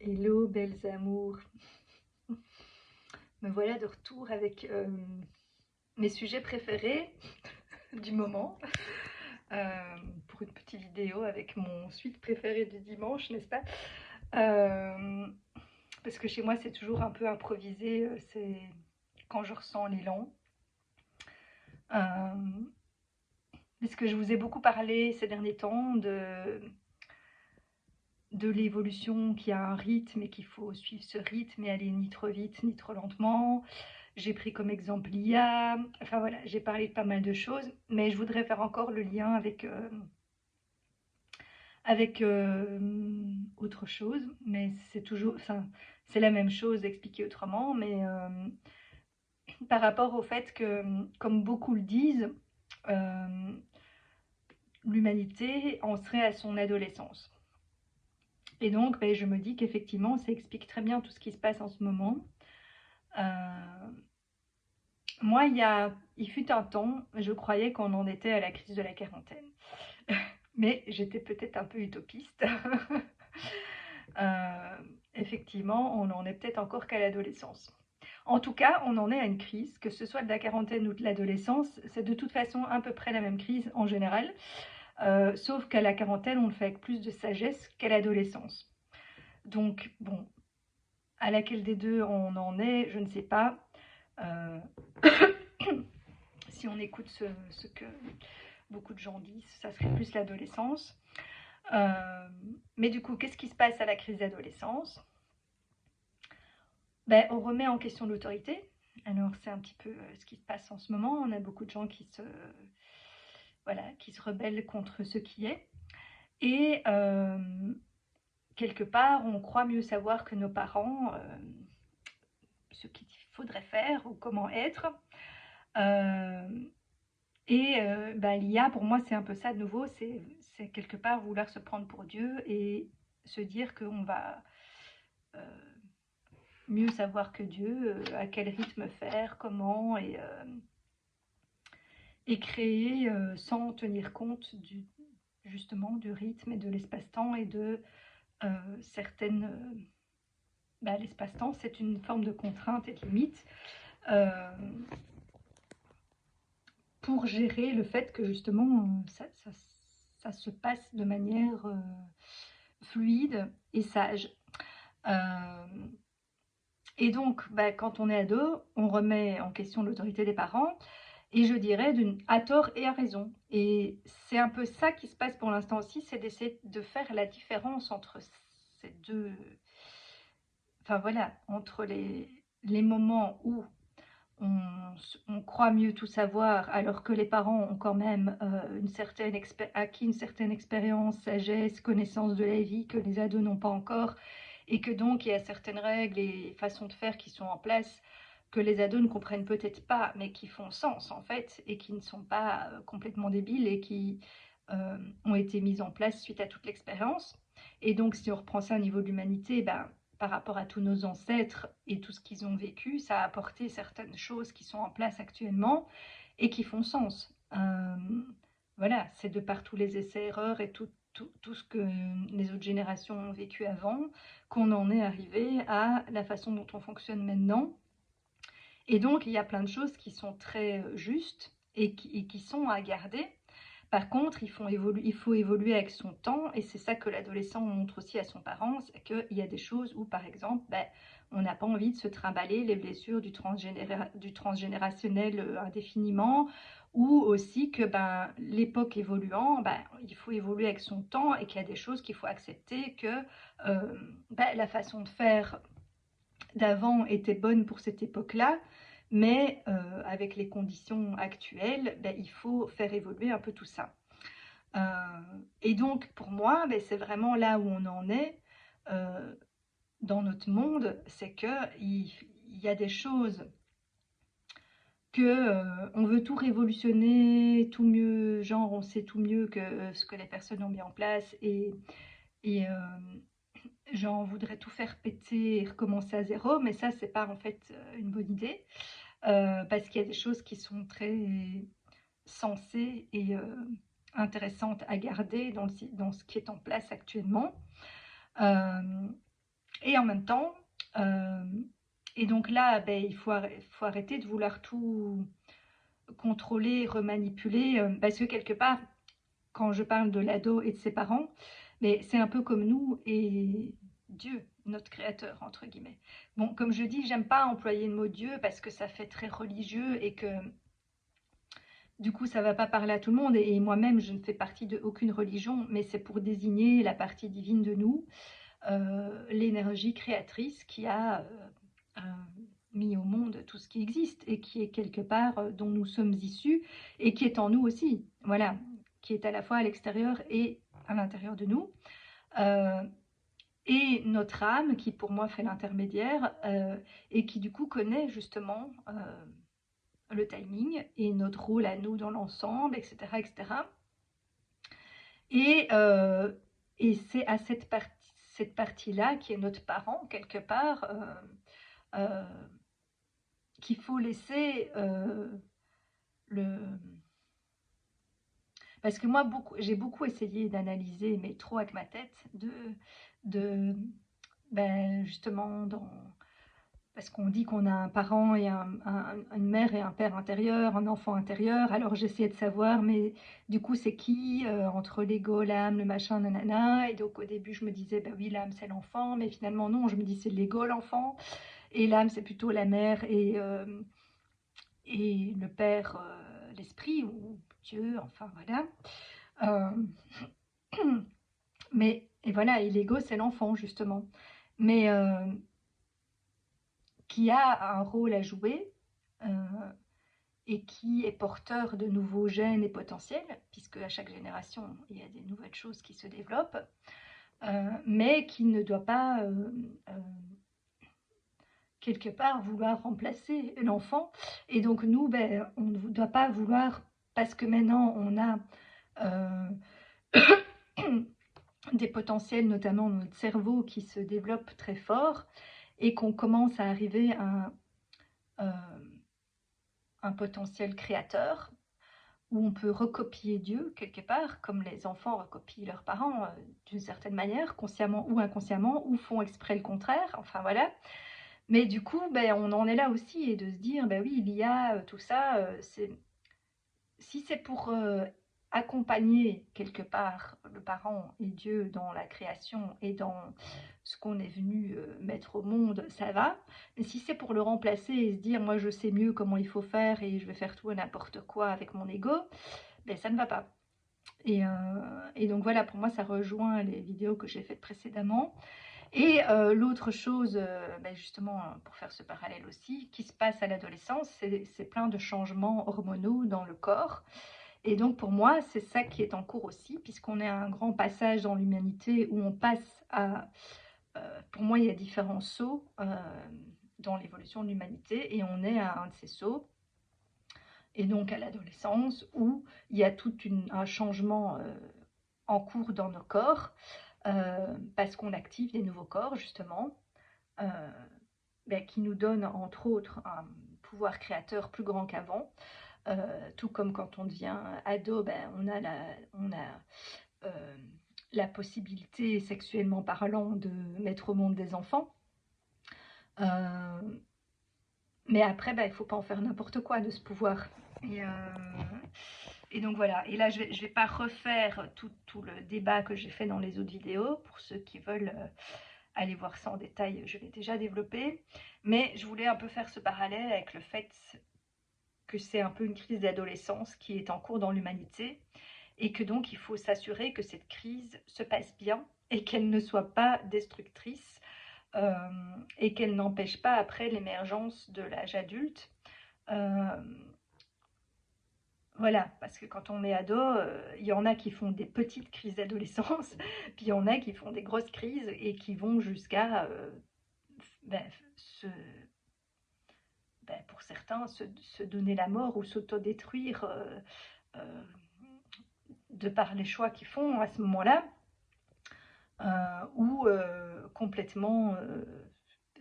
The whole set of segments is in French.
Hello, belles amours. Me voilà de retour avec mes sujets préférés du moment euh, pour une petite vidéo avec mon suite préféré du dimanche, n'est-ce pas? Euh, Parce que chez moi, c'est toujours un peu improvisé, c'est quand je ressens l'élan. Euh, Puisque je vous ai beaucoup parlé ces derniers temps de l'évolution qui a un rythme et qu'il faut suivre ce rythme et aller ni trop vite ni trop lentement. J'ai pris comme exemple l'IA, enfin voilà, j'ai parlé de pas mal de choses, mais je voudrais faire encore le lien avec autre chose, mais c'est toujours, enfin, c'est la même chose expliquée autrement, mais par rapport au fait que, comme beaucoup le disent, euh, l'humanité en serait à son adolescence. Et donc, ben, je me dis qu'effectivement, ça explique très bien tout ce qui se passe en ce moment. Euh, Moi, il fut un temps, je croyais qu'on en était à la crise de la quarantaine. Mais j'étais peut-être un peu utopiste. Euh, Effectivement, on en est peut-être encore qu'à l'adolescence. En tout cas, on en est à une crise, que ce soit de la quarantaine ou de l'adolescence, c'est de toute façon à peu près la même crise en général, sauf qu'à la quarantaine, on le fait avec plus de sagesse qu'à l'adolescence. Donc, bon, à laquelle des deux on en est, je ne sais pas. Euh, Si on écoute ce que beaucoup de gens disent, ça serait plus l'adolescence. Euh, mais du coup, qu'est-ce qui se passe à la crise d'adolescence? Ben, on remet en question l'autorité. Alors, c'est un petit peu ce qui se passe en ce moment. On a beaucoup de gens voilà, qui se rebellent contre ce qui est. Et quelque part, on croit mieux savoir que nos parents ce qu'il faudrait faire ou comment être. Euh, bah, l'IA, pour moi, c'est un peu ça de nouveau. C'est quelque part vouloir se prendre pour Dieu et se dire qu'on va euh, mieux savoir que Dieu, à quel rythme faire, comment, et créer sans tenir compte justement du rythme et de l'espace-temps et de certaines... Bah, l'espace-temps, c'est une forme de contrainte et de limite euh, pour gérer le fait que justement ça se passe de manière fluide et sage. Euh, et donc, bah, quand on est ado, on remet en question l'autorité des parents, et je dirais à tort et à raison. Et c'est un peu ça qui se passe pour l'instant aussi, c'est d'essayer de faire la différence entre ces deux, enfin voilà, entre les moments où on, on croit mieux tout savoir, alors que les parents ont quand même acquis une certaine expérience, sagesse, connaissance de la vie que les ados n'ont pas encore, et que donc il y a certaines règles et façons de faire qui sont en place que les ados ne comprennent peut-être pas, mais qui font sens en fait, et qui ne sont pas complètement débiles et qui ont été mises en place suite à toute l'expérience. Et donc si on reprend ça au niveau de l'humanité, ben, par rapport à tous nos ancêtres et tout ce qu'ils ont vécu, ça a apporté certaines choses qui sont en place actuellement et qui font sens. Voilà, c'est de par tous les essais-erreurs et tout ce que les autres générations ont vécu avant qu'on en est arrivé à la façon dont on fonctionne maintenant. Et donc, il y a plein de choses qui sont très justes et qui sont à garder. Par contre, il faut évoluer avec son temps, et c'est ça que l'adolescent montre aussi à son parent, c'est qu'il y a des choses où, par exemple, ben, on n'a pas envie de se trimballer les blessures du transgénérationnel indéfiniment, ou aussi que ben, l'époque évoluant, ben, il faut évoluer avec son temps, et qu'il y a des choses qu'il faut accepter que ben, la façon de faire d'avant était bonne pour cette époque-là, mais avec les conditions actuelles, ben, il faut faire évoluer un peu tout ça. Euh, et donc, pour moi, ben, c'est vraiment là où on en est euh, dans notre monde, c'est qu'il y a des choses que on veut tout révolutionner, tout mieux, genre on sait tout mieux que ce que les personnes ont mis en place, et genre on voudrait tout faire péter et recommencer à zéro, mais ça, c'est pas en fait une bonne idée, parce qu'il y a des choses qui sont très sensées et intéressantes à garder dans ce qui est en place actuellement. Euh, Et en même temps, et donc là, ben, il faut arrêter de vouloir tout contrôler, remanipuler, parce que quelque part, quand je parle de l'ado et de ses parents, mais c'est un peu comme nous et Dieu, notre créateur, entre guillemets. Bon, comme je dis, j'aime pas employer le mot Dieu parce que ça fait très religieux et que du coup, ça va pas parler à tout le monde. Et moi-même, je ne fais partie de aucune religion, mais c'est pour désigner la partie divine de nous, l'énergie créatrice qui a euh, mis au monde tout ce qui existe et qui est quelque part dont nous sommes issus et qui est en nous aussi. Voilà, qui est à la fois à l'extérieur et à l'intérieur de nous. Euh, et notre âme qui pour moi fait l'intermédiaire et qui du coup connaît justement le timing et notre rôle à nous dans l'ensemble, etc. etc. Et, et c'est à cette partie-là qui est notre parent quelque part euh, qu'il faut laisser le... Parce que moi, j'ai beaucoup essayé d'analyser, mais trop avec ma tête, de ben, justement, parce qu'on dit qu'on a un parent et une mère et un père intérieur, un enfant intérieur. Alors j'essayais de savoir, mais du coup, c'est qui entre l'ego, l'âme, le machin, nanana. Et donc au début, je me disais, bah oui, l'âme, c'est l'enfant. Mais finalement, non, je me dis, c'est l'ego, l'enfant. Et l'âme, c'est plutôt la mère et le père, l'esprit, ou Dieu, enfin voilà. Mais, et voilà, et l'ego, c'est l'enfant, justement. Mais qui a un rôle à jouer et qui est porteur de nouveaux gènes et potentiels, puisque à chaque génération, il y a des nouvelles choses qui se développent, mais qui ne doit pas, quelque part, vouloir remplacer l'enfant. Et donc, nous, ben, on ne doit pas vouloir, parce que maintenant, on a des potentiels, notamment dans notre cerveau, qui se développent très fort, et qu'on commence à arriver à un potentiel créateur, où on peut recopier Dieu quelque part, comme les enfants recopient leurs parents d'une certaine manière, consciemment ou inconsciemment, ou font exprès le contraire, enfin voilà. Mais du coup, ben, on en est là aussi, et de se dire, ben oui, il y a tout ça, si c'est pour accompagner quelque part le parent et Dieu dans la création et dans ce qu'on est venu mettre au monde, ça va. Mais si c'est pour le remplacer et se dire, moi je sais mieux comment il faut faire et je vais faire tout et n'importe quoi avec mon ego, ben ça ne va pas. Et donc voilà, pour moi, ça rejoint les vidéos que j'ai faites précédemment. Et l'autre chose, ben justement, pour faire ce parallèle aussi, qui se passe à l'adolescence, c'est plein de changements hormonaux dans le corps. Et donc pour moi, c'est ça qui est en cours aussi, puisqu'on est à un grand passage dans l'humanité où on passe à... pour moi, il y a différents sauts dans l'évolution de l'humanité, et on est à un de ces sauts, et donc à l'adolescence, où il y a tout un changement en cours dans nos corps, parce qu'on active des nouveaux corps, justement, ben, qui nous donnent, entre autres, un pouvoir créateur plus grand qu'avant. Tout comme quand on devient ado, ben, on a la possibilité, sexuellement parlant, de mettre au monde des enfants. Mais après, ben, il ne faut pas en faire n'importe quoi de ce pouvoir. Et donc voilà, et là je vais pas refaire tout le débat que j'ai fait dans les autres vidéos. Pour ceux qui veulent aller voir ça en détail, je l'ai déjà développé. Mais je voulais un peu faire ce parallèle avec le fait que c'est un peu une crise d'adolescence qui est en cours dans l'humanité, et que donc il faut s'assurer que cette crise se passe bien et qu'elle ne soit pas destructrice, et qu'elle n'empêche pas après l'émergence de l'âge adulte. Voilà, parce que quand on est ado, il y en a qui font des petites crises d'adolescence, puis il y en a qui font des grosses crises et qui vont jusqu'à, ben, pour certains, se donner la mort ou s'autodétruire euh, de par les choix qu'ils font à ce moment-là, ou complètement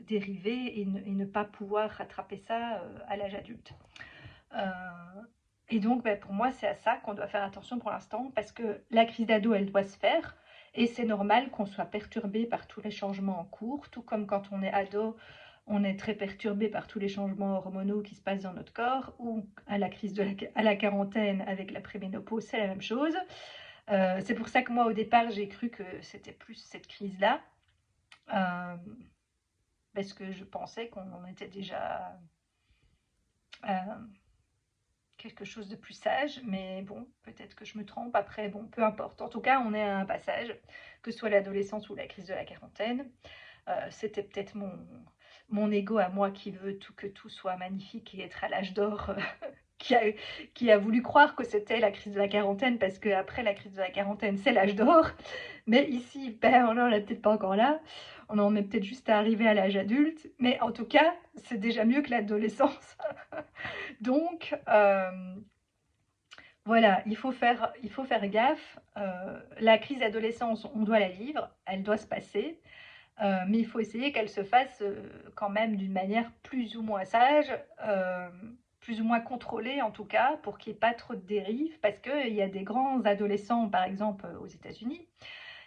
dériver et ne pas pouvoir rattraper ça à l'âge adulte. Et donc, ben, pour moi, c'est à ça qu'on doit faire attention pour l'instant, parce que la crise d'ado, elle doit se faire, Et c'est normal qu'on soit perturbé par tous les changements en cours, tout comme quand on est ado, on est très perturbé par tous les changements hormonaux qui se passent dans notre corps, ou à la crise à la quarantaine avec la préménopause, c'est la même chose. C'est pour ça que moi, au départ, j'ai cru que c'était plus cette crise-là, euh, parce que je pensais qu'on était déjà quelque chose de plus sage, mais bon, peut-être que je me trompe. Après, bon, peu importe. En tout cas, on est à un passage, que ce soit l'adolescence ou la crise de la quarantaine. C'était peut-être mon ego à moi qui veut que tout soit magnifique et être à l'âge d'or, qui a voulu croire que c'était la crise de la quarantaine, parce qu'après la crise de la quarantaine, c'est l'âge d'or. Mais ici, ben, on n'en est peut-être pas encore là. On en est peut-être juste à arriver à l'âge adulte. Mais en tout cas, c'est déjà mieux que l'adolescence. Donc, voilà, il faut faire gaffe. La crise d'adolescence, on doit la vivre, elle doit se passer. Mais il faut essayer qu'elle se fasse quand même d'une manière plus ou moins sage, plus ou moins contrôlée en tout cas, pour qu'il n'y ait pas trop de dérives, parce qu'il y a des grands adolescents, par exemple aux États-Unis,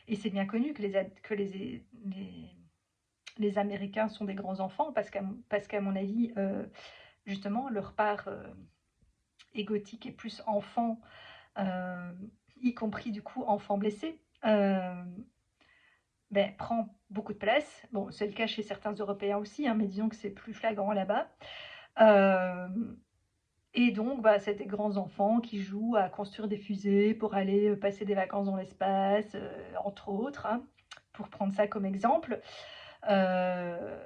et c'est bien connu que les Américains sont des grands enfants, parce qu'à mon avis, justement, leur part égotique est plus enfant, y compris du coup enfant blessé. Ben, prend beaucoup de place. Bon, c'est le cas chez certains Européens aussi, hein, mais disons que c'est plus flagrant là-bas. Euh, et donc, bah, c'est des grands enfants qui jouent à construire des fusées pour aller passer des vacances dans l'espace, entre autres, hein, pour prendre ça comme exemple. Euh,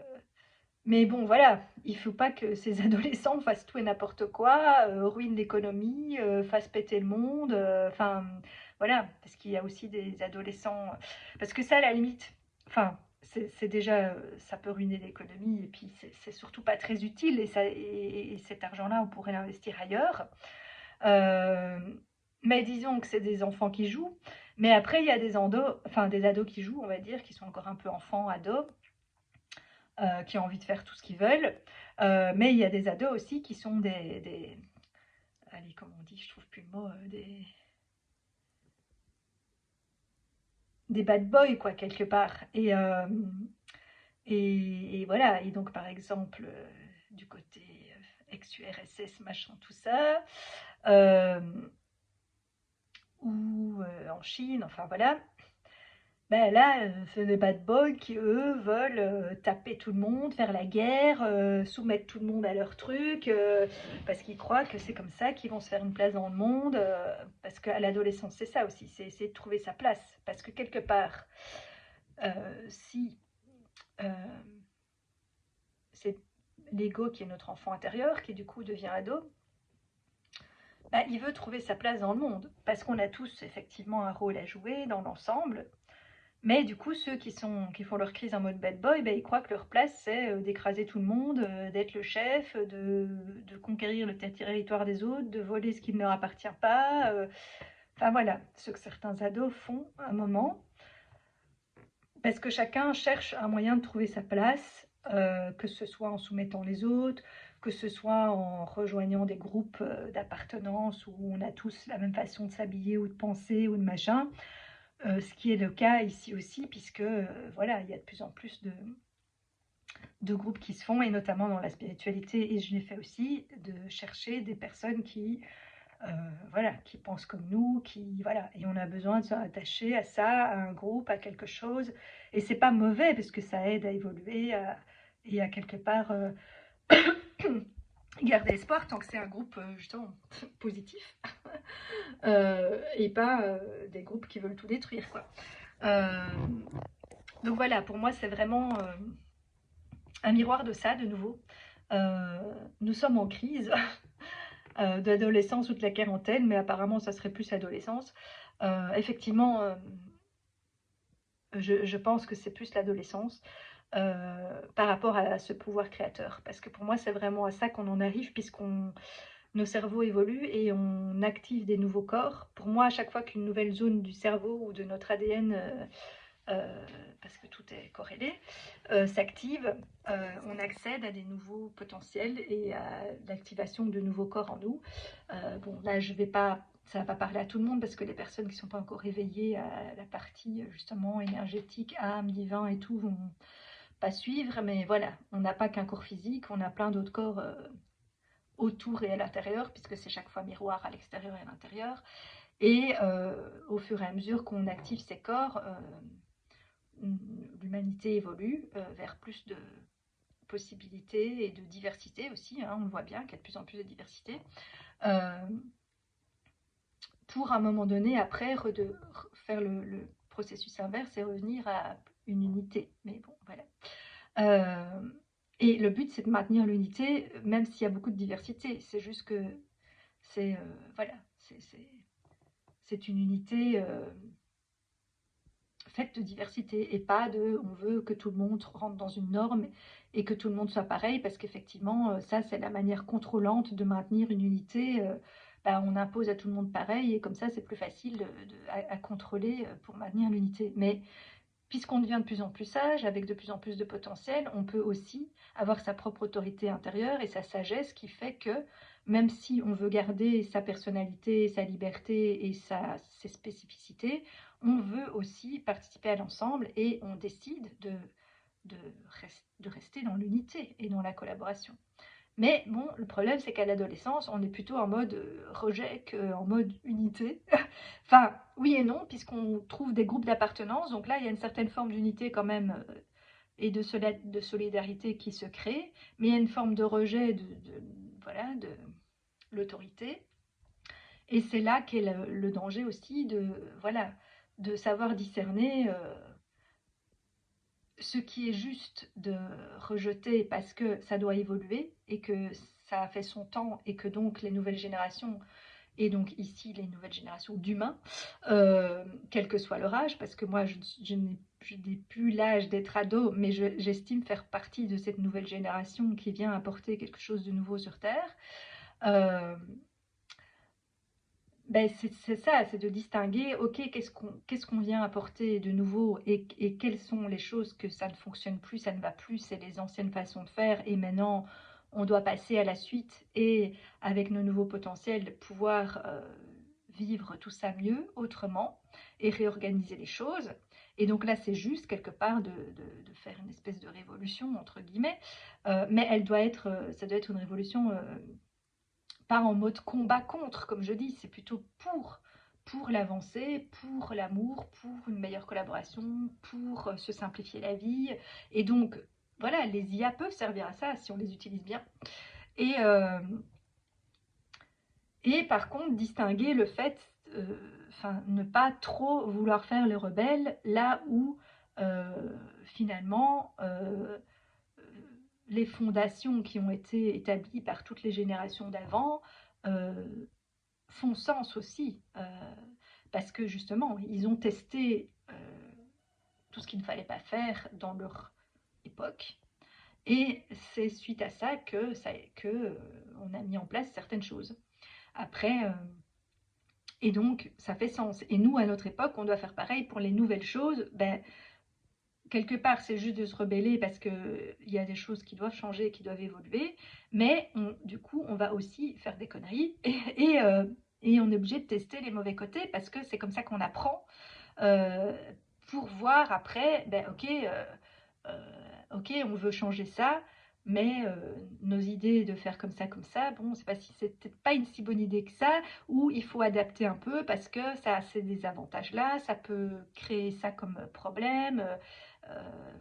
mais bon, voilà, il ne faut pas que ces adolescents fassent tout et n'importe quoi, ruinent l'économie, fassent péter le monde. Enfin, voilà, parce qu'il y a aussi des adolescents. Parce que ça, à la limite, enfin, c'est déjà, ça peut ruiner l'économie, et puis c'est surtout pas très utile, et cet argent-là, on pourrait l'investir ailleurs. Euh, mais disons que c'est des enfants qui jouent. Mais après, il y a des ados qui jouent, on va dire, qui sont encore un peu enfants, ados, qui ont envie de faire tout ce qu'ils veulent. Mais il y a des ados aussi qui sont allez, comment on dit, je trouve plus le mot, des bad boys, quoi, quelque part. Et voilà, et donc par exemple, du côté ex-URSS, machin, tout ça, euh, ou en Chine, enfin voilà. Ben là, c'est des bad boys qui, eux, veulent taper tout le monde, faire la guerre, soumettre tout le monde à leur truc, parce qu'ils croient que c'est comme ça qu'ils vont se faire une place dans le monde. Parce qu'à l'adolescence, c'est ça aussi, c'est essayer de trouver sa place. Parce que quelque part, si euh, c'est l'ego qui est notre enfant intérieur, qui du coup devient ado, ben, il veut trouver sa place dans le monde. Parce qu'on a tous effectivement un rôle à jouer dans l'ensemble. Mais du coup, ceux qui font leur crise en mode bad boy, ben, ils croient que leur place, c'est d'écraser tout le monde, d'être le chef, de conquérir le territoire des autres, de voler ce qui ne leur appartient pas. Enfin voilà, ce que certains ados font à un moment. Parce que chacun cherche un moyen de trouver sa place, que ce soit en soumettant les autres, que ce soit en rejoignant des groupes d'appartenance où on a tous la même façon de s'habiller ou de penser ou de machin. Ce qui est le cas ici aussi, puisque voilà, il y a de plus en plus de groupes qui se font, et notamment dans la spiritualité, et je l'ai fait aussi, de chercher des personnes qui, voilà, qui pensent comme nous, voilà, et on a besoin de se rattacher à ça, à un groupe, à quelque chose, et c'est pas mauvais, parce que ça aide à évoluer, et à quelque part garder espoir, tant que c'est un groupe, justement, positif, et pas des groupes qui veulent tout détruire, quoi. Euh, donc voilà, pour moi, c'est vraiment un miroir de ça, de nouveau. Euh, nous sommes en crise d'adolescence ou de la quarantaine, mais apparemment, ça serait plus adolescence. Effectivement, je pense que c'est plus l'adolescence par rapport à ce pouvoir créateur. Parce que pour moi, c'est vraiment à ça qu'on en arrive, nos cerveaux évoluent et on active des nouveaux corps. Pour moi, à chaque fois qu'une nouvelle zone du cerveau ou de notre ADN parce que tout est corrélé, s'active, on accède à des nouveaux potentiels et à l'activation de nouveaux corps en nous. Bon, là, je ne vais pas ça va pas parler à tout le monde parce que les personnes qui sont pas encore éveillées à la partie justement énergétique, âme, divin et tout vont pas suivre. Mais voilà, on n'a pas qu'un corps physique, on a plein d'autres corps autour et à l'intérieur, puisque c'est chaque fois miroir à l'extérieur et à l'intérieur. Et au fur et à mesure qu'on active ces corps, l'humanité évolue vers plus de possibilités et de diversité aussi, hein, on le voit bien qu'il y a de plus en plus de diversité, pour à un moment donné, après, faire le processus inverse et revenir à une unité. Mais bon, voilà. Et le but, c'est de maintenir l'unité, même s'il y a beaucoup de diversité. C'est juste que c'est voilà, c'est une unité faite de diversité et pas de on veut que tout le monde rentre dans une norme et que tout le monde soit pareil, parce qu'effectivement ça c'est la manière contrôlante de maintenir une unité. Bah, on impose à tout le monde pareil et comme ça c'est plus facile à contrôler pour maintenir l'unité. Mais puisqu'on devient de plus en plus sage, avec de plus en plus de potentiel, on peut aussi avoir sa propre autorité intérieure et sa sagesse qui fait que même si on veut garder sa personnalité, sa liberté et ses spécificités, on veut aussi participer à l'ensemble et on décide de, de rester dans l'unité et dans la collaboration. Mais bon, le problème, c'est qu'à l'adolescence, on est plutôt en mode rejet qu'en mode unité. Enfin, oui et non, puisqu'on trouve des groupes d'appartenance. Donc là, il y a une certaine forme d'unité quand même et de solidarité qui se crée. Mais il y a une forme de rejet voilà, de l'autorité. Et c'est là qu'est le danger aussi voilà, de savoir discerner ce qui est juste de rejeter parce que ça doit évoluer et que ça a fait son temps et que donc les nouvelles générations, et donc ici les nouvelles générations d'humains, quel que soit leur âge, parce que moi je n'ai plus l'âge d'être ado, mais j'estime faire partie de cette nouvelle génération qui vient apporter quelque chose de nouveau sur Terre. Ben c'est ça, c'est de distinguer, ok, qu'est-ce qu'on vient apporter de nouveau et quelles sont les choses que ça ne fonctionne plus, ça ne va plus, c'est les anciennes façons de faire et maintenant on doit passer à la suite et avec nos nouveaux potentiels pouvoir vivre tout ça mieux, autrement et réorganiser les choses. Et donc là, c'est juste quelque part de faire une espèce de révolution, entre guillemets, mais ça doit être une révolution pas en mode combat contre, comme je dis, c'est plutôt pour l'avancée, pour l'amour, pour une meilleure collaboration, pour se simplifier la vie. Et donc, voilà, les IA peuvent servir à ça si on les utilise bien. Et, euh, et par contre, distinguer le fait, ne pas trop vouloir faire les rebelles, là où finalement les fondations qui ont été établies par toutes les générations d'avant euh, font sens aussi, parce que justement, ils ont testé tout ce qu'il ne fallait pas faire dans leur époque, et c'est suite à ça que on a mis en place certaines choses. Après, et donc ça fait sens. Et nous, à notre époque, on doit faire pareil pour les nouvelles choses. Ben, quelque part, c'est juste de se rebeller parce qu'il y a des choses qui doivent changer, qui doivent évoluer, mais du coup, on va aussi faire des conneries et on est obligé de tester les mauvais côtés parce que c'est comme ça qu'on apprend euh, pour voir après, ben, ok, on veut changer ça, mais nos idées de faire comme ça, bon, c'est peut-être pas une si bonne idée que ça, ou il faut adapter un peu parce que ça a ces désavantages-là, ça peut créer ça comme problème,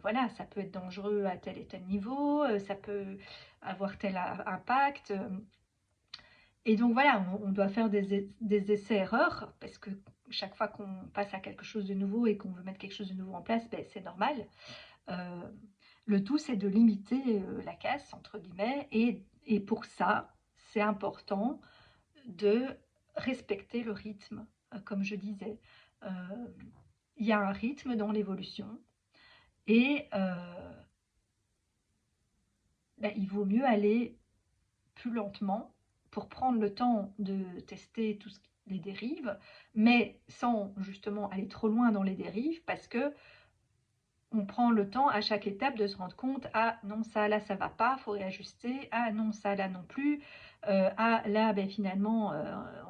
voilà, ça peut être dangereux à tel et tel niveau, ça peut avoir tel impact. Et donc voilà, on doit faire des essais-erreurs parce que chaque fois qu'on passe à quelque chose de nouveau et qu'on veut mettre quelque chose de nouveau en place, ben, c'est normal. Euh, le tout, c'est de limiter la casse, entre guillemets, et pour ça, c'est important de respecter le rythme, comme je disais. Euh, Il y a un rythme dans l'évolution et ben, il vaut mieux aller plus lentement pour prendre le temps de tester les dérives, mais sans justement aller trop loin dans les dérives, parce que on prend le temps à chaque étape de se rendre compte, ah non, ça là ça va pas, faut réajuster, ah non, ça là non plus, Ah là, ben, finalement,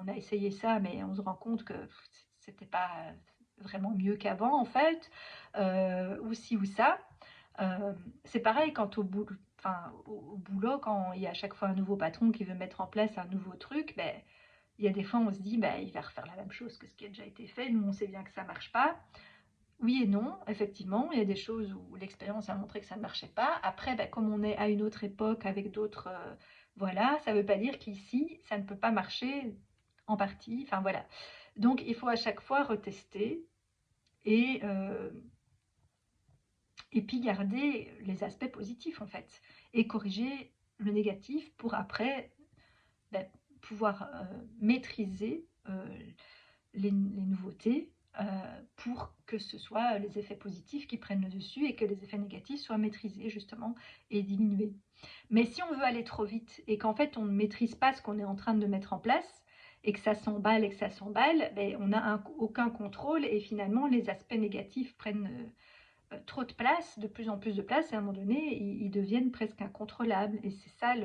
on a essayé ça, mais on se rend compte que c'était pas vraiment mieux qu'avant en fait, ou ci ou ça. C'est pareil quand enfin, au boulot, quand il y a à chaque fois un nouveau patron qui veut mettre en place un nouveau truc, ben, il y a des fois on se dit, ben, il va refaire la même chose que ce qui a déjà été fait, nous on sait bien que ça marche pas. Oui et non, effectivement, il y a des choses où l'expérience a montré que ça ne marchait pas. Après, ben, comme on est à une autre époque avec d'autres, voilà, ça ne veut pas dire qu'ici, ça ne peut pas marcher en partie. Enfin voilà. Donc, il faut à chaque fois retester et, euh, et puis garder les aspects positifs en fait et corriger le négatif pour après ben, pouvoir maîtriser les nouveautés pour que ce soit les effets positifs qui prennent le dessus et que les effets négatifs soient maîtrisés justement et diminués. Mais si on veut aller trop vite et qu'en fait on ne maîtrise pas ce qu'on est en train de mettre en place et que ça s'emballe et que ça s'emballe, ben, on n'a aucun contrôle et finalement les aspects négatifs prennent trop de place, de plus en plus de place et à un moment donné ils deviennent presque incontrôlables et c'est ça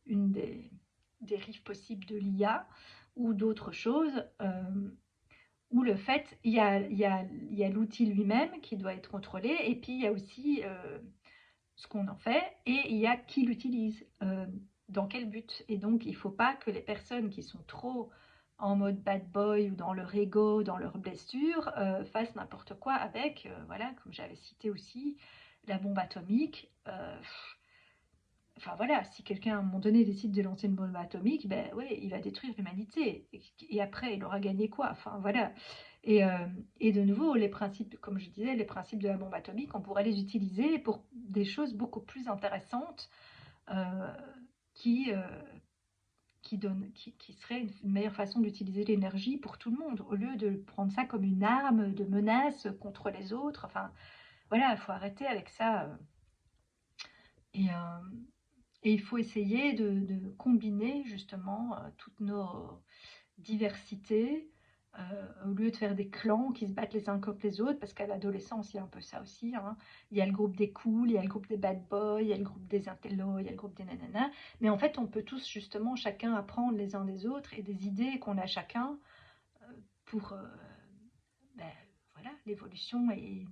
une des dérives possibles de l'IA ou d'autres choses. Où le fait, il y a l'outil lui-même qui doit être contrôlé, et puis il y a aussi ce qu'on en fait, et il y a qui l'utilise, dans quel but. Et donc, il ne faut pas que les personnes qui sont trop en mode bad boy ou dans leur ego, dans leur blessure, fassent n'importe quoi avec, voilà, comme j'avais cité aussi, la bombe atomique. Enfin voilà, si quelqu'un à un moment donné décide de lancer une bombe atomique, ben ouais, il va détruire l'humanité. Et après, il aura gagné quoi? Enfin voilà. Et, euh, et de nouveau, les principes, comme je disais, les principes de la bombe atomique, on pourrait les utiliser pour des choses beaucoup plus intéressantes euh, qui, euh, qui seraient une meilleure façon d'utiliser l'énergie pour tout le monde, au lieu de prendre ça comme une arme de menace contre les autres. Enfin voilà, il faut arrêter avec ça. Et, euh, Et il faut essayer de combiner justement toutes nos diversités au lieu de faire des clans qui se battent les uns contre les autres, parce qu'à l'adolescence, il y a un peu ça aussi. Hein. Il y a le groupe des cools, il y a le groupe des bad boys, il y a le groupe des intellos, il y a le groupe des nananas. Mais en fait, on peut tous justement chacun apprendre les uns des autres et des idées qu'on a chacun euh, pour ben, voilà, l'évolution et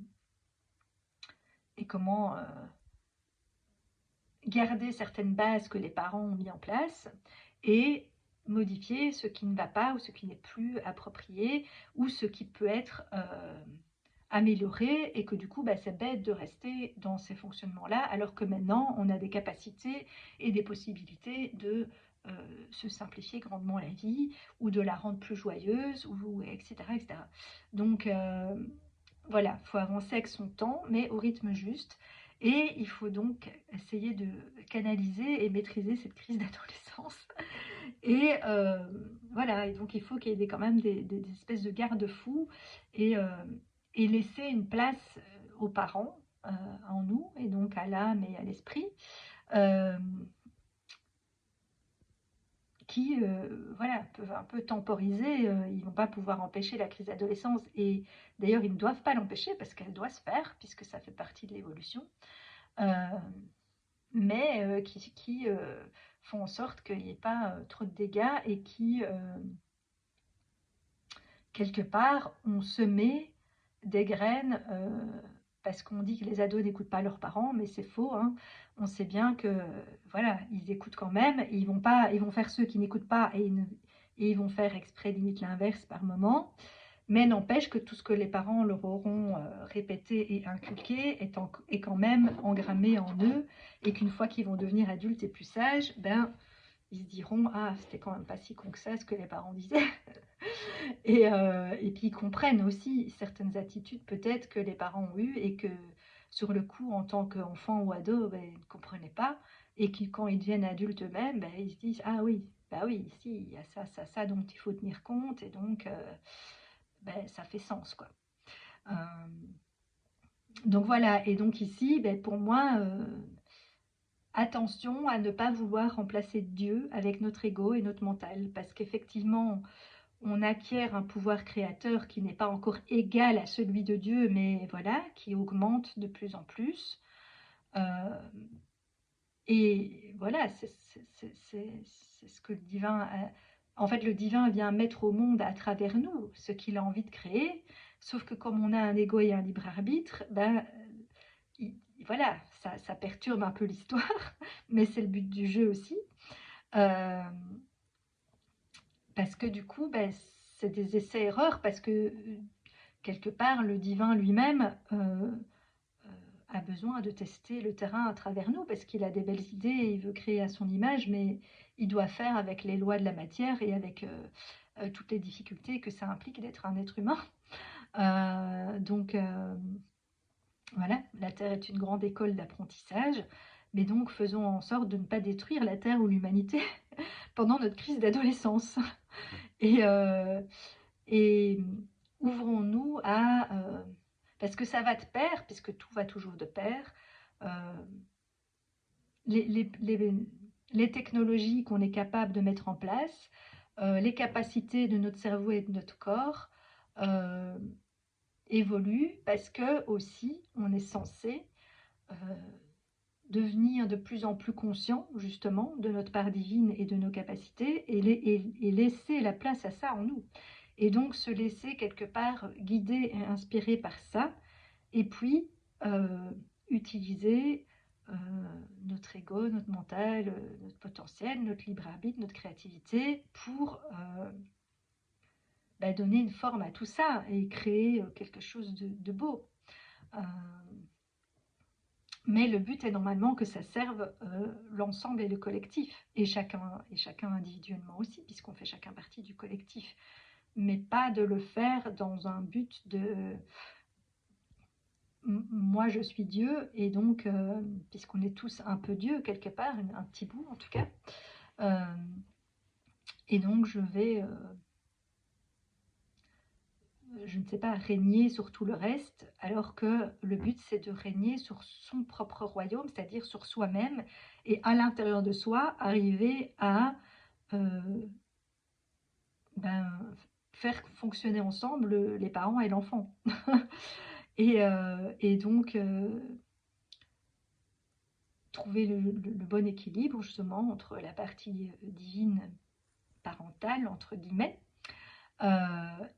comment garder certaines bases que les parents ont mis en place et modifier ce qui ne va pas ou ce qui n'est plus approprié ou ce qui peut être amélioré et que du coup bah, c'est bête de rester dans ces fonctionnements-là alors que maintenant on a des capacités et des possibilités de se simplifier grandement la vie ou de la rendre plus joyeuse ou etc., etc. Donc voilà, il faut avancer avec son temps mais au rythme juste et il faut donc essayer de canaliser et maîtriser cette crise d'adolescence. Et voilà, et donc il faut qu'il y ait quand même des espèces de garde-fous et, euh, et laisser une place aux parents, en nous, et donc à l'âme et à l'esprit, euh, qui voilà, peuvent un peu temporiser, ils ne vont pas pouvoir empêcher la crise d'adolescence, et d'ailleurs ils ne doivent pas l'empêcher parce qu'elle doit se faire, puisque ça fait partie de l'évolution. Euh, mais qui font en sorte qu'il n'y ait pas trop de dégâts et qui, quelque part, ont semé des graines parce qu'on dit que les ados n'écoutent pas leurs parents, mais c'est faux. Hein. On sait bien que voilà, ils écoutent quand même. Ils vont pas, ils vont faire ceux qui n'écoutent pas et ils vont faire exprès limite l'inverse par moment. Mais n'empêche que tout ce que les parents leur auront répété et inculqué est quand même engrammé en eux et qu'une fois qu'ils vont devenir adultes et plus sages, ben, ils se diront « Ah, c'était quand même pas si con que ça ce que les parents disaient ». Et puis ils comprennent aussi certaines attitudes peut-être que les parents ont eues et que sur le coup, en tant qu'enfant ou ado, ben, ils ne comprenaient pas. Et qui, quand ils deviennent adultes eux-mêmes, ben, ils se disent « Ah oui, bah oui, ici, il y a ça, ça, ça dont il faut tenir compte. » Et donc, ben, ça fait sens, quoi. Euh, donc voilà, et donc ici, ben, pour moi, attention à ne pas vouloir remplacer Dieu avec notre ego et notre mental, parce qu'effectivement, on acquiert un pouvoir créateur qui n'est pas encore égal à celui de Dieu, mais voilà, qui augmente de plus en plus. Euh, Et voilà, c'est ce que le divin en fait, le divin vient mettre au monde à travers nous ce qu'il a envie de créer, sauf que comme on a un ego et un libre arbitre, ben, il- voilà, ça perturbe un peu l'histoire, mais c'est le but du jeu aussi. Euh, Parce que du coup, ben, c'est des essais-erreurs, parce que quelque part, le divin lui-même a besoin de tester le terrain à travers nous, parce qu'il a des belles idées et il veut créer à son image, mais il doit faire avec les lois de la matière et avec toutes les difficultés que ça implique d'être un être humain. Donc voilà, la Terre est une grande école d'apprentissage, mais donc faisons en sorte de ne pas détruire la Terre ou l'humanité pendant notre crise d'adolescence. Et, et ouvrons-nous à... parce que ça va de pair, puisque tout va toujours de pair. euh, les, les, les, les technologies qu'on est capable de mettre en place, les capacités de notre cerveau et de notre corps euh, évoluent parce que aussi on est censé euh, devenir de plus en plus conscient justement de notre part divine et de nos capacités et laisser la place à ça en nous. Et donc se laisser quelque part guider et inspirer par ça, et puis utiliser euh, notre ego, notre mental, notre potentiel, notre libre arbitre, notre créativité pour donner une forme à tout ça et créer quelque chose de beau. Euh, mais le but est normalement que ça serve l'ensemble et le collectif, et chacun individuellement aussi, puisqu'on fait chacun partie du collectif, mais pas de le faire dans un but de moi je suis Dieu, et donc, puisqu'on est tous un peu Dieu quelque part, un petit bout en tout cas, euh, et donc je ne sais pas, régner sur tout le reste, alors que le but c'est de régner sur son propre royaume, c'est-à-dire sur soi-même, et à l'intérieur de soi, arriver à euh, ben, faire fonctionner ensemble les parents et l'enfant. Et donc, trouver le bon équilibre justement entre la partie divine parentale, entre guillemets,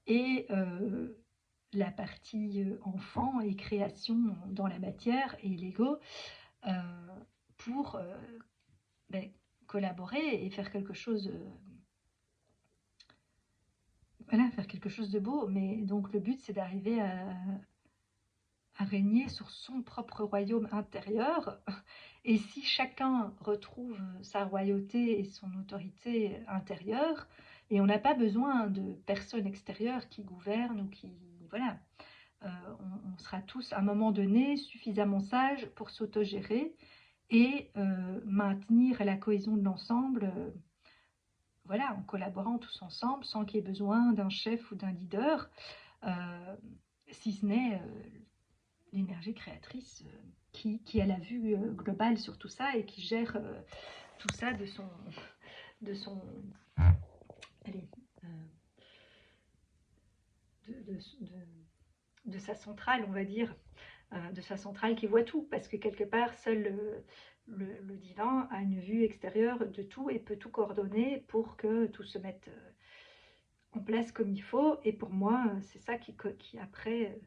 et la partie enfant et création dans la matière et l'ego, euh, pour ben, collaborer et faire quelque chose, voilà, faire quelque chose de beau. Mais donc le but c'est d'arriver à régner sur son propre royaume intérieur. Et si chacun retrouve sa royauté et son autorité intérieure, et on n'a pas besoin de personnes extérieures qui gouvernent ou qui... Voilà, on sera tous à un moment donné suffisamment sages pour s'autogérer et maintenir la cohésion de l'ensemble, voilà, en collaborant tous ensemble sans qu'il y ait besoin d'un chef ou d'un leader, euh, si ce n'est l'énergie créatrice qui a la vue globale sur tout ça et qui gère tout ça de son allez, euh, de, de, de, sa centrale, on va dire, de sa centrale qui voit tout, parce que quelque part, seul le divin a une vue extérieure de tout et peut tout coordonner pour que tout se mette en place comme il faut. Et pour moi, c'est ça qui après,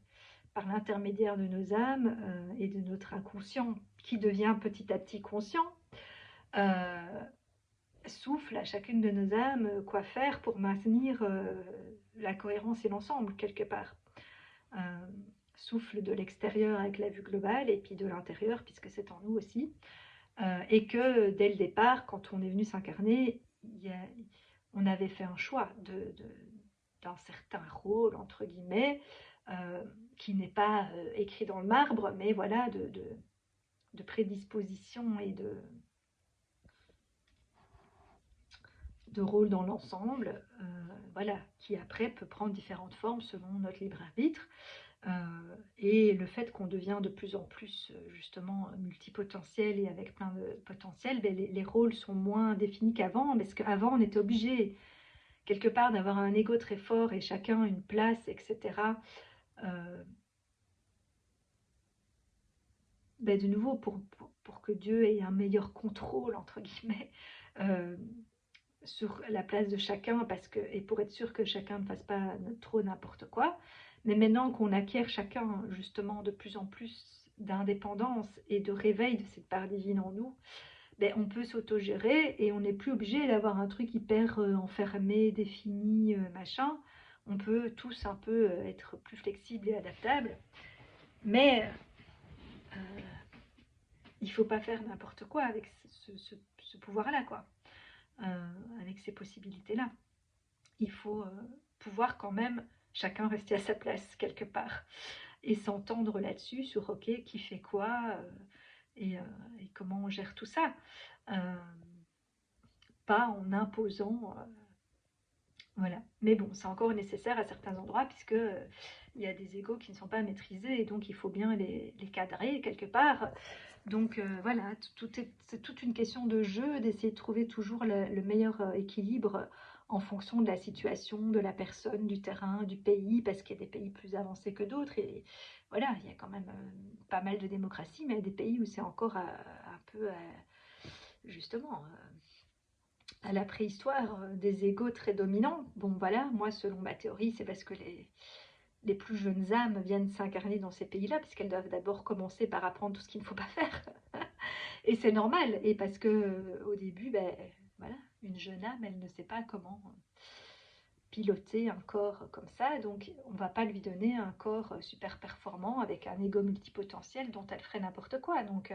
par l'intermédiaire de nos âmes et de notre inconscient, qui devient petit à petit conscient, euh, souffle à chacune de nos âmes quoi faire pour maintenir la cohérence et l'ensemble quelque part. Euh, Souffle de l'extérieur avec la vue globale et puis de l'intérieur puisque c'est en nous aussi. Et que dès le départ, quand on est venu s'incarner, on avait fait un choix d'un certain rôle, entre guillemets, euh, qui n'est pas écrit dans le marbre, mais voilà, de prédisposition et de rôle dans l'ensemble, voilà, qui après peut prendre différentes formes selon notre libre arbitre. Et le fait qu'on devient de plus en plus justement multipotentiel et avec plein de potentiel, ben les rôles sont moins définis qu'avant, parce qu'avant on était obligé quelque part d'avoir un ego très fort et chacun une place, etc. Ben de nouveau, pour que Dieu ait un meilleur contrôle, entre guillemets, sur la place de chacun, et pour être sûr que chacun ne fasse pas trop n'importe quoi. Mais maintenant qu'on acquiert chacun justement de plus en plus d'indépendance et de réveil de cette part divine en nous, ben, on peut s'autogérer et on n'est plus obligé d'avoir un truc hyper enfermé, défini, machin. On peut tous un peu être plus flexible et adaptable. Mais il ne faut pas faire n'importe quoi avec ce pouvoir-là, quoi. Avec ces possibilités-là. Il faut pouvoir quand même chacun rester à sa place quelque part et s'entendre là-dessus sur ok, qui fait quoi et comment on gère tout ça. Pas en imposant voilà. Mais bon, c'est encore nécessaire à certains endroits puisque il y a des égos qui ne sont pas maîtrisés et donc il faut bien les cadrer quelque part. Donc voilà, c'est toute une question de jeu, d'essayer de trouver toujours le meilleur équilibre en fonction de la situation, de la personne, du terrain, du pays, parce qu'il y a des pays plus avancés que d'autres. Et voilà, il y a quand même pas mal de démocratie, mais il y a des pays où c'est encore un peu, justement, à la préhistoire, des égos très dominants. Bon voilà, moi selon ma théorie, c'est parce que les plus jeunes âmes viennent s'incarner dans ces pays-là, puisqu'elles doivent d'abord commencer par apprendre tout ce qu'il ne faut pas faire. Et c'est normal, et parce que au début, ben, voilà, une jeune âme, elle ne sait pas comment piloter un corps comme ça, donc on ne va pas lui donner un corps super performant avec un ego multipotentiel dont elle ferait n'importe quoi. Donc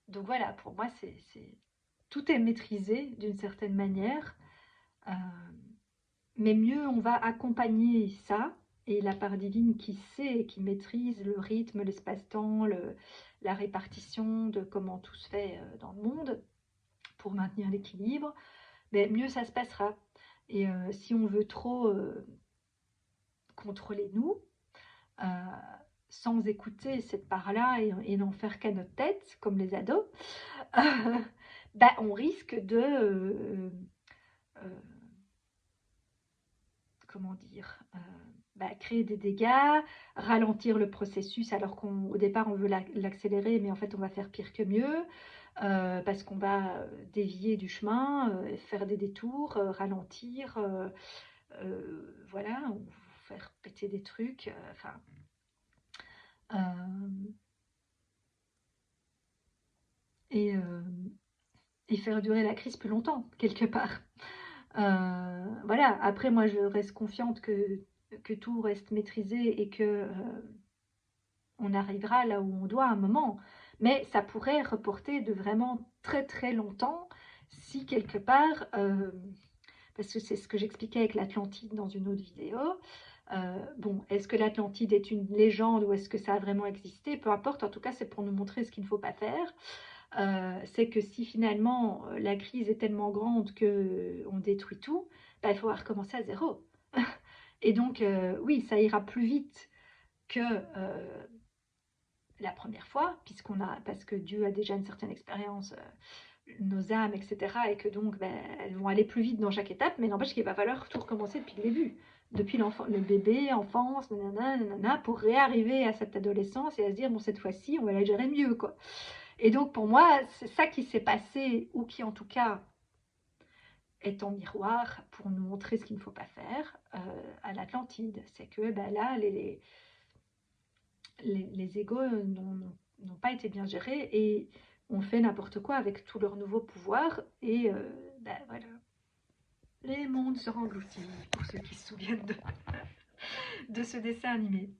voilà, pour moi, tout est maîtrisé d'une certaine manière, mais mieux on va accompagner ça, et la part divine qui sait et qui maîtrise le rythme, l'espace-temps, la répartition de comment tout se fait dans le monde pour maintenir l'équilibre, mais mieux ça se passera. Et si on veut trop contrôler nous, sans écouter cette part-là et n'en faire qu'à notre tête, comme les ados, bah, on risque de comment dire, créer des dégâts, ralentir le processus alors qu'au départ on veut l'accélérer, mais en fait on va faire pire que mieux, parce qu'on va dévier du chemin, faire des détours, ralentir, voilà, ou faire péter des trucs, enfin. Et faire durer la crise plus longtemps, quelque part. Voilà, après moi je reste confiante que tout reste maîtrisé et que on arrivera là où on doit à un moment. Mais ça pourrait reporter de vraiment très très longtemps si quelque part, parce que c'est ce que j'expliquais avec l'Atlantide dans une autre vidéo, bon, est-ce que l'Atlantide est une légende ou est-ce que ça a vraiment existé? Peu importe, en tout cas c'est pour nous montrer ce qu'il ne faut pas faire. C'est que si finalement la crise est tellement grande qu'on détruit tout, bah, il faut recommencer à zéro. Et donc, oui, ça ira plus vite que la première fois, parce que Dieu a déjà une certaine expérience, nos âmes, etc. Et que donc, ben, elles vont aller plus vite dans chaque étape, mais n'empêche qu'il va falloir tout recommencer depuis le début. Depuis le bébé, enfance, nanana, nanana, pour réarriver à cette adolescence et à se dire, bon, cette fois-ci, on va la gérer mieux, quoi. Et donc, pour moi, c'est ça qui s'est passé, ou qui, en tout cas, est en miroir pour nous montrer ce qu'il ne faut pas faire à l'Atlantide. C'est que ben, là, les égos n'ont pas été bien gérés et ont fait n'importe quoi avec tout leur nouveau pouvoir. Et ben, voilà. Les mondes se engloutis, pour ceux qui se souviennent de ce dessin animé.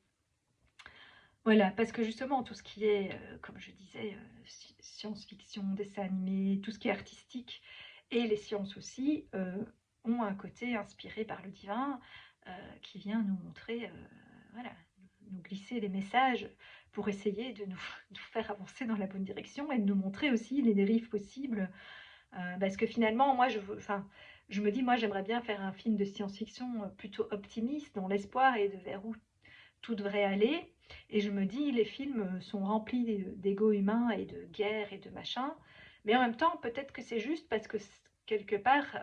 Voilà, parce que justement, tout ce qui est, comme je disais, science-fiction, dessin animé, tout ce qui est artistique, et les sciences aussi, ont un côté inspiré par le divin, qui vient nous montrer, voilà, nous glisser des messages pour essayer de nous faire avancer dans la bonne direction et de nous montrer aussi les dérives possibles. Parce que finalement, moi, je me dis, moi, j'aimerais bien faire un film de science-fiction plutôt optimiste, dans l'espoir et de vers où tout devrait aller. Et je me dis, les films sont remplis d'ego humains et de guerre et de machin. Mais en même temps, peut-être que c'est juste parce que quelque part,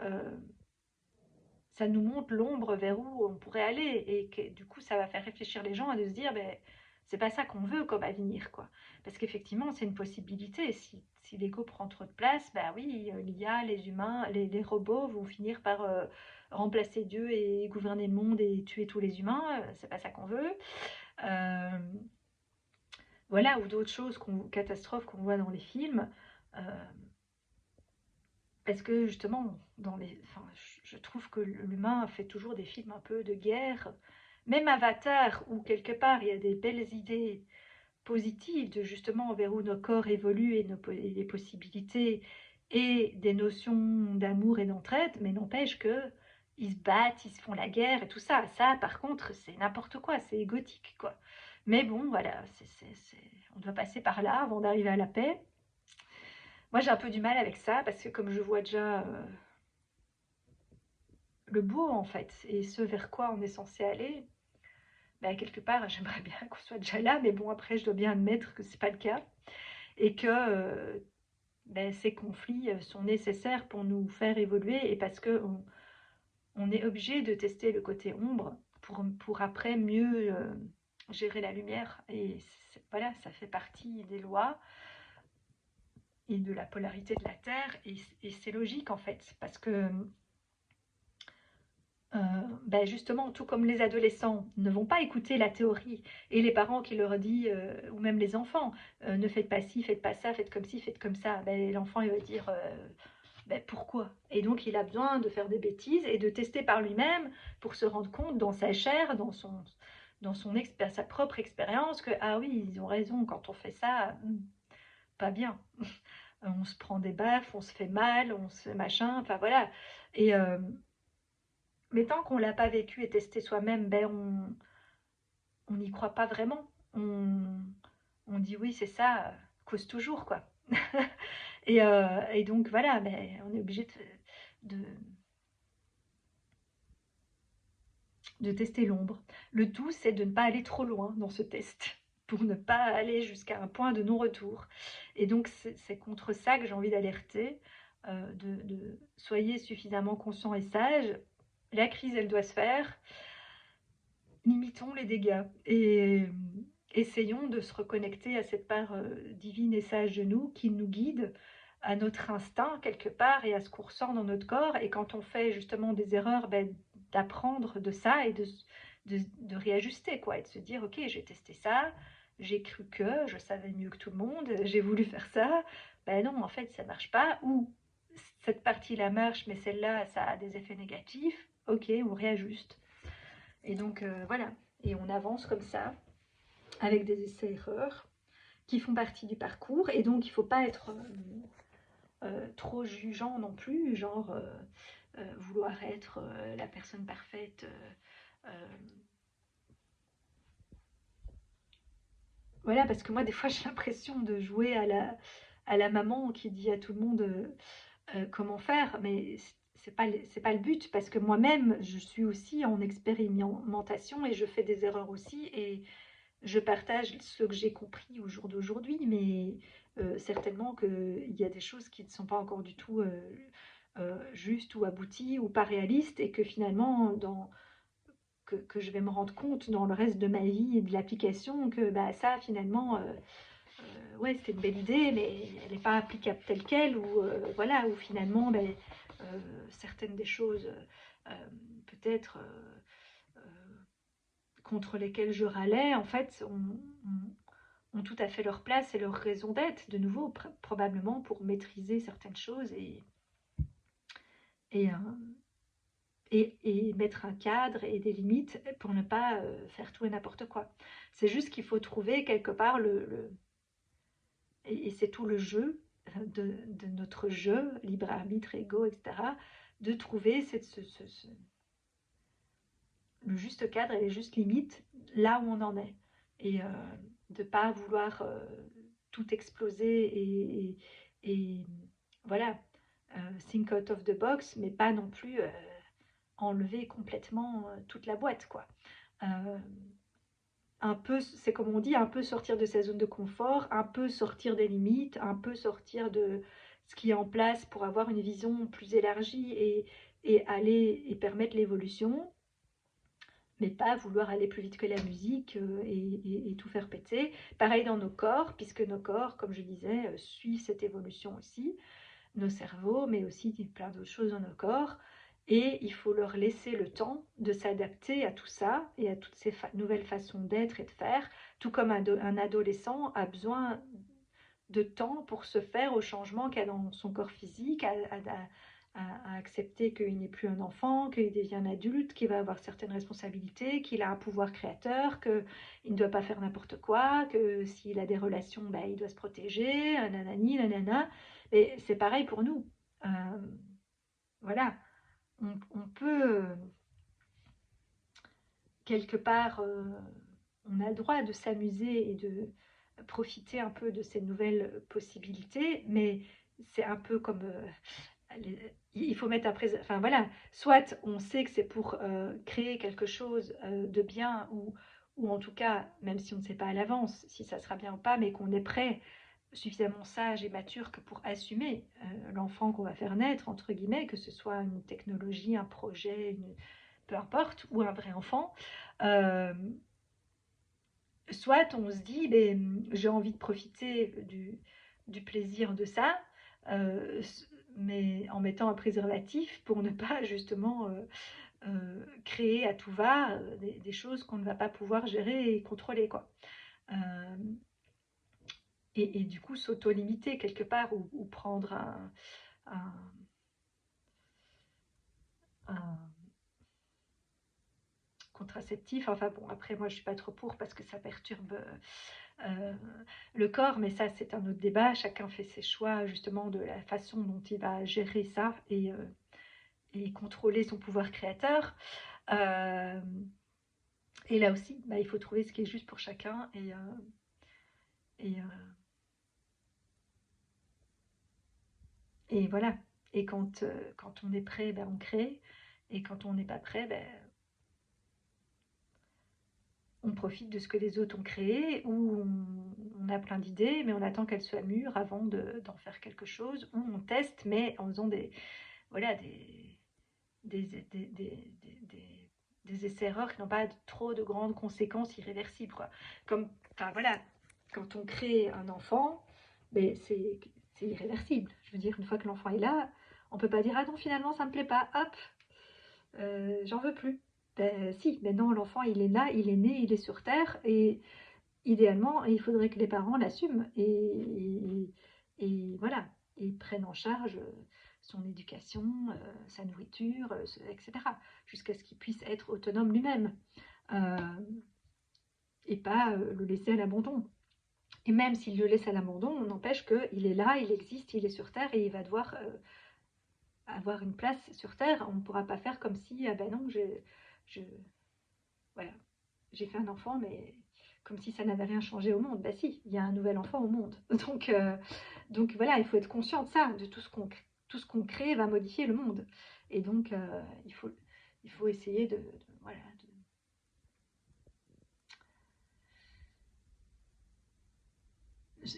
ça nous montre l'ombre vers où on pourrait aller. Et que du coup, ça va faire réfléchir les gens à de se dire, ben, c'est pas ça qu'on veut comme avenir, quoi. Parce qu'effectivement, c'est une possibilité. Si l'ego prend trop de place, bah oui, l'IA, les humains, les robots vont finir par remplacer Dieu et gouverner le monde et tuer tous les humains. C'est pas ça qu'on veut. Euh, voilà, ou d'autres choses, catastrophes qu'on voit dans les films. Euh, Parce que justement, enfin, je trouve que l'humain fait toujours des films un peu de guerre. Même Avatar, où quelque part il y a des belles idées positives de justement vers où nos corps évoluent et les possibilités et des notions d'amour et d'entraide, mais n'empêche que ils se battent, ils se font la guerre et tout ça. Ça, par contre, c'est n'importe quoi, c'est égotique, quoi. Mais bon, voilà, on doit passer par là avant d'arriver à la paix. Moi, j'ai un peu du mal avec ça parce que comme je vois déjà le beau en fait et ce vers quoi on est censé aller, bah, quelque part j'aimerais bien qu'on soit déjà là, mais bon après je dois bien admettre que c'est pas le cas et que bah, ces conflits sont nécessaires pour nous faire évoluer et parce que on est obligé de tester le côté ombre pour après mieux gérer la lumière et voilà, ça fait partie des lois et de la polarité de la Terre et c'est logique en fait parce que ben justement, tout comme les adolescents ne vont pas écouter la théorie et les parents qui leur disent, ou même les enfants, ne faites pas ci, faites pas ça, faites comme ci, faites comme ça, ben, l'enfant il va dire ben, pourquoi? Et donc il a besoin de faire des bêtises et de tester par lui-même pour se rendre compte dans sa chair, dans sa propre expérience que ah oui, ils ont raison, quand on fait ça, pas bien. On se prend des baffes, on se fait mal, on se machin, enfin voilà. Et, mais tant qu'on l'a pas vécu et testé soi-même, ben on n'y croit pas vraiment. On dit oui, c'est ça, cause toujours, quoi. Et donc voilà, ben, on est obligé de, de tester l'ombre. Le tout, c'est de ne pas aller trop loin dans ce test, pour ne pas aller jusqu'à un point de non-retour. Et donc c'est contre ça que j'ai envie d'alerter, soyez suffisamment conscients et sages. La crise, elle doit se faire. Limitons les dégâts et essayons de se reconnecter à cette part divine et sage de nous qui nous guide à notre instinct quelque part et à ce qu'on ressent dans notre corps. Et quand on fait justement des erreurs, ben, d'apprendre de ça et de réajuster, quoi, et de se dire ok, j'ai testé ça, j'ai cru que je savais mieux que tout le monde, j'ai voulu faire ça, ben non, en fait ça marche pas, ou cette partie-là marche, mais celle-là ça a des effets négatifs, ok, on réajuste. Et donc voilà, et on avance comme ça, avec des essais-erreurs qui font partie du parcours. Et donc il ne faut pas être trop jugeant non plus, genre vouloir être la personne parfaite. Voilà, parce que moi des fois j'ai l'impression de jouer à la maman qui dit à tout le monde comment faire, mais c'est pas le but, parce que moi-même je suis aussi en expérimentation et je fais des erreurs aussi, et je partage ce que j'ai compris au jour d'aujourd'hui, mais certainement qu'il y a des choses qui ne sont pas encore du tout justes ou abouties ou pas réalistes, et que finalement, que je vais me rendre compte dans le reste de ma vie et de l'application que bah, ça, finalement, ouais, c'était une belle idée, mais elle n'est pas applicable telle qu'elle, ou voilà, ou finalement, ben, certaines des choses, peut-être contre lesquelles je râlais, en fait, ont tout à fait leur place et leur raison d'être, de nouveau, probablement pour maîtriser certaines choses et, et mettre un cadre et des limites pour ne pas faire tout et n'importe quoi. C'est juste qu'il faut trouver quelque part et c'est tout le jeu de notre jeu, libre arbitre, ego, etc., de trouver le juste cadre et les justes limites là où on en est. Et de ne pas vouloir tout exploser et voilà, think out of the box, mais pas non plus enlever complètement toute la boîte, quoi. Un peu, c'est comme on dit, un peu sortir de sa zone de confort, un peu sortir des limites, un peu sortir de ce qui est en place pour avoir une vision plus élargie et aller et permettre l'évolution. mais pas vouloir aller plus vite que la musique et tout faire péter. Pareil dans nos corps, puisque nos corps, comme je disais, suivent cette évolution aussi, nos cerveaux, mais aussi plein d'autres choses dans nos corps. Et il faut leur laisser le temps de s'adapter à tout ça et à toutes ces nouvelles façons d'être et de faire, tout comme un adolescent a besoin de temps pour se faire au changement qu'il y a dans son corps physique, à accepter qu'il n'est plus un enfant, qu'il devient un adulte, qu'il va avoir certaines responsabilités, qu'il a un pouvoir créateur, qu'il ne doit pas faire n'importe quoi, que s'il a des relations, ben, il doit se protéger, nanani, nanana. Et c'est pareil pour nous. Euh, voilà, on peut, quelque part, on a le droit de s'amuser et de profiter un peu de ces nouvelles possibilités, mais c'est un peu comme il faut mettre après, enfin voilà, soit on sait que c'est pour créer quelque chose de bien ou en tout cas, même si on ne sait pas à l'avance si ça sera bien ou pas, mais qu'on est prêt, suffisamment sage et mature que pour assumer l'enfant qu'on va faire naître, entre guillemets, que ce soit une technologie, un projet, peu importe, ou un vrai enfant. Euh, Soit on se dit, ben, j'ai envie de profiter du plaisir de ça, euh, mais en mettant un préservatif pour ne pas justement créer à tout va des choses qu'on ne va pas pouvoir gérer et contrôler, quoi. Euh, et du coup, s'auto-limiter quelque part ou prendre un, un contraceptif. Enfin bon, après, moi, je suis pas trop pour parce que ça perturbe euh, le corps, mais ça, c'est un autre débat. Chacun fait ses choix, justement, de la façon dont il va gérer ça et contrôler son pouvoir créateur. Euh, et là aussi, bah, il faut trouver ce qui est juste pour chacun. Et, et voilà. Et quand on est prêt, ben, on crée. Et quand on n'est pas prêt, ben, on profite de ce que les autres ont créé, ou on a plein d'idées, mais on attend qu'elles soient mûres avant d'en faire quelque chose, ou on teste, mais en faisant voilà, des, des, des, des, des, des essais-erreurs qui n'ont pas trop de grandes conséquences irréversibles, quoi. Comme, enfin voilà, quand on crée un enfant, ben, c'est irréversible. Je veux dire, une fois que l'enfant est là, on peut pas dire ah non, finalement ça me plaît pas, hop, j'en veux plus. Ben si, mais non, l'enfant il est là, il est né, il est sur terre et idéalement il faudrait que les parents l'assument et voilà, et prennent en charge son éducation, sa nourriture, etc. Jusqu'à ce qu'il puisse être autonome lui-même euh, et pas le laisser à l'abandon. Et même s'il le laisse à l'abandon, on n'empêche qu'il est là, il existe, il est sur terre et il va devoir avoir une place sur terre. On ne pourra pas faire comme si ah ben non, je voilà, j'ai fait un enfant, mais comme si ça n'avait rien changé au monde. Bah si, il y a un nouvel enfant au monde. Donc voilà, il faut être conscient de ça, de tout ce qu'on crée va modifier le monde. Et donc il faut essayer voilà.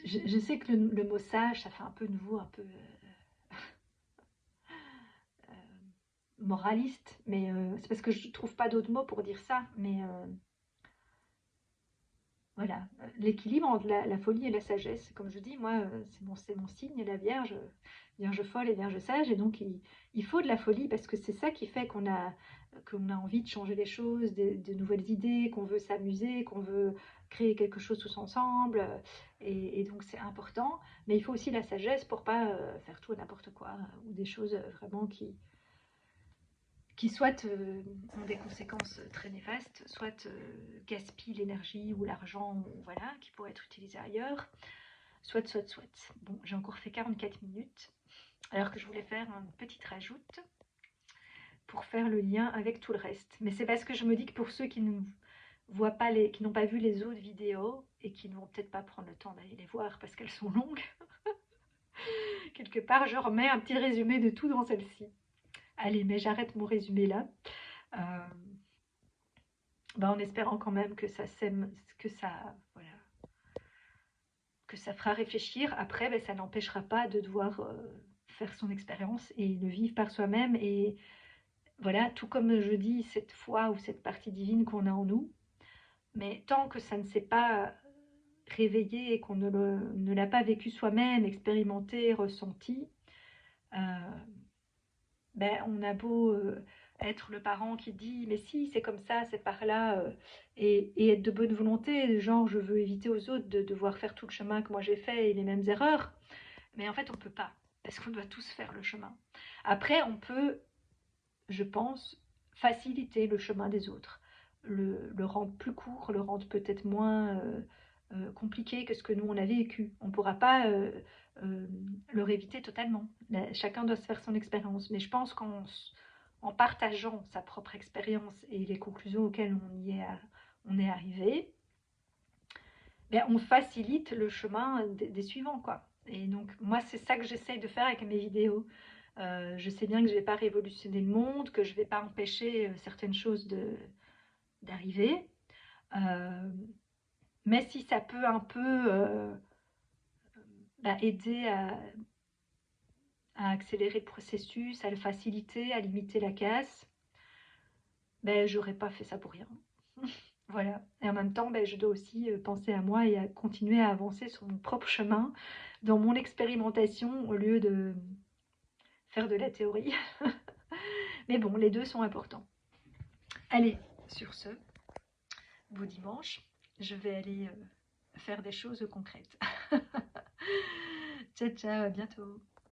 Je sais que le mot sage, ça fait un peu nouveau, un peu euh, moraliste, mais c'est parce que je trouve pas d'autres mots pour dire ça. Mais voilà, l'équilibre entre la folie et la sagesse. Comme je dis, moi, c'est mon signe, la Vierge, Vierge folle et Vierge sage. Et donc, il faut de la folie parce que c'est ça qui fait qu'on a envie de changer les choses, de nouvelles idées, qu'on veut s'amuser, qu'on veut créer quelque chose tous ensemble. Et donc, c'est important. Mais il faut aussi la sagesse pour pas faire tout et n'importe quoi ou des choses vraiment qui soit ont des conséquences très néfastes, soit gaspillent l'énergie ou l'argent, voilà, qui pourrait être utilisé ailleurs, soit. Bon, j'ai encore fait 44 minutes, alors que je voulais faire une petite rajoute pour faire le lien avec tout le reste. Mais c'est parce que je me dis que pour ceux qui ne voient pas qui n'ont pas vu les autres vidéos et qui ne vont peut-être pas prendre le temps d'aller les voir parce qu'elles sont longues, quelque part, je remets un petit résumé de tout dans celle-ci. Allez, mais j'arrête mon résumé là. Euh, en espérant quand même que ça sème, voilà, que ça fera réfléchir. Après, ça n'empêchera pas de devoir faire son expérience et le vivre par soi-même. Et voilà, tout comme je dis, cette foi ou cette partie divine qu'on a en nous, mais tant que ça ne s'est pas réveillé et qu'on ne l'a pas vécu soi-même, expérimenté, ressenti, euh, ben, on a beau être le parent qui dit mais si c'est comme ça, c'est par là, et être de bonne volonté, genre je veux éviter aux autres de devoir faire tout le chemin que moi j'ai fait et les mêmes erreurs, mais en fait on peut pas, parce qu'on doit tous faire le chemin. Après on peut, je pense, faciliter le chemin des autres, le rendre plus court, le rendre peut-être moins compliqué que ce que nous on a vécu. On ne pourra pas euh, leur éviter totalement. Chacun doit se faire son expérience. Mais je pense qu'en partageant sa propre expérience et les conclusions auxquelles on est arrivé, ben, on facilite le chemin des suivants, quoi. Et donc, moi, c'est ça que j'essaye de faire avec mes vidéos. Je sais bien que je ne vais pas révolutionner le monde, que je ne vais pas empêcher certaines choses d'arriver. Euh, mais si ça peut un peu aider à accélérer le processus, à le faciliter, à limiter la casse, ben, j'aurais pas fait ça pour rien. Voilà. Et en même temps, ben, je dois aussi penser à moi et à continuer à avancer sur mon propre chemin, dans mon expérimentation, au lieu de faire de la théorie. Mais bon, les deux sont importants. Allez, sur ce, beau dimanche. Je vais aller faire des choses concrètes. Ciao, ciao, à bientôt.